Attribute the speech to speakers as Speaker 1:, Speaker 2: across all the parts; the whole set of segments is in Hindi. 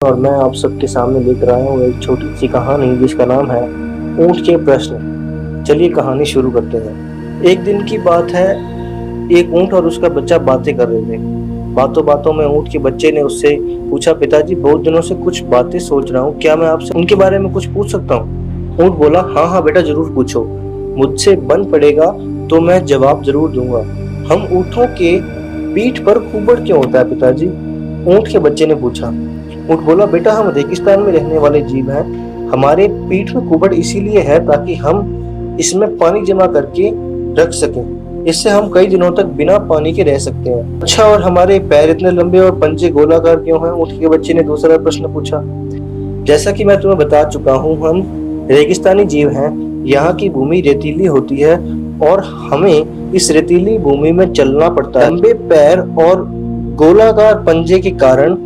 Speaker 1: और मैं आप सबके सामने लेकर आया हूँ एक छोटी सी कहानी जिसका नाम है ऊंट के प्रश्न। चलिए कहानी शुरू करते हैं। एक दिन की बात है, एक ऊंट और उसका बच्चा बातें कर रहे थे। बातों बातों में ऊंट के बच्चे ने उससे पूछा, पिताजी बहुत दिनों से कुछ बातें सोच रहा हूँ, क्या मैं आपसे उनके बारे में कुछ पूछ सकता हूँ? ऊंट बोला, हाँ हाँ बेटा जरूर पूछो, मुझसे बन पड़ेगा तो मैं जवाब जरूर दूंगा। हम ऊँटों के पीठ पर कुबड़ क्यों होता है पिताजी? ऊंट के बच्चे ने पूछा। ऊंट बोला, बेटा हम रेगिस्तान में रहने वाले जीव हैं, हमारे पीठ में कुबड़ इसीलिए है ताकि हम इसमें पानी जमा करके रख सकें। इससे हम कई दिनों तक बिना पानी के रह सकते हैं। अच्छा, और हमारे पैर इतने लंबे और पंजे गोलाकार क्यों हैं? ऊंट के बच्चे ने दूसरा प्रश्न पूछा। जैसा कि मैं तुम्हें बता चुका हूँ, हम रेगिस्तानी जीव हैं। यहाँ की भूमि रेतीली होती है और हमें इस रेतीली भूमि में चलना पड़ता है। लंबे पैर और गोलाकार पंजे के कारण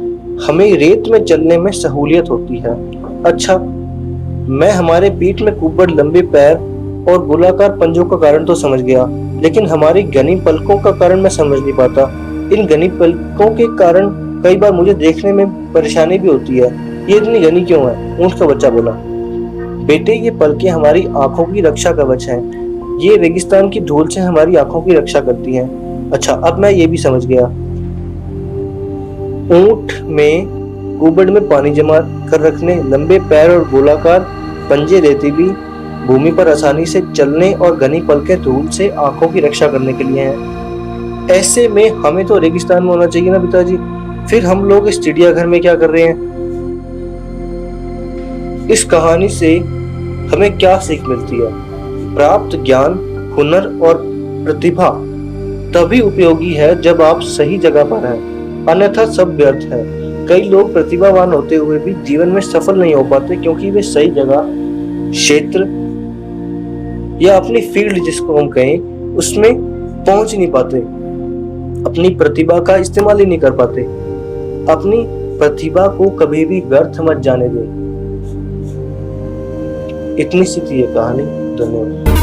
Speaker 1: हमें रेत में चलने में सहूलियत होती है। अच्छा, मैं हमारे पीठ में कुबड़, लंबे पैर और गोलाकार पंजों का कारण तो समझ गया, लेकिन हमारी घनी पलकों का कारण मैं समझ नहीं पाता। इन घनी पलकों के कारण कई बार मुझे देखने में परेशानी भी होती है। ये इतनी घनी क्यों है? ऊंट का बच्चा बोला। बेटे, ये पलकें हमारी आंखों की रक्षा कवच हैं। ये रेगिस्तान की धूल से हमारी आंखों की रक्षा करती हैं। अच्छा, अब मैं ये भी समझ गया। ऊंट में कुबड़ में पानी जमा कर रखने, लंबे पैर और गोलाकार पंजे रेतीली भूमि पर आसानी से चलने और घनी पलकें धूल से आंखों की रक्षा करने के लिए हैं। ऐसे में हमें तो रेगिस्तान में होना चाहिए ना पिताजी, फिर हम लोग इस चिड़ियाघर में क्या कर रहे हैं? इस कहानी से हमें क्या सीख मिलती है? प्राप्त ज्ञान, हुनर और प्रतिभा तभी उपयोगी है जब आप सही जगह पर हैं, अन्यथा सब व्यर्थ है। कई लोग प्रतिभावान होते हुए भी जीवन में सफल नहीं हो पाते क्योंकि वे सही जगह, क्षेत्र या अपनी फील्ड जिसको हम कहें उसमें पहुंच नहीं पाते, अपनी प्रतिभा का इस्तेमाल ही नहीं कर पाते। अपनी प्रतिभा को कभी भी व्यर्थ मत जाने दें। इतनी सी थी ये कहानी। धन्यवाद।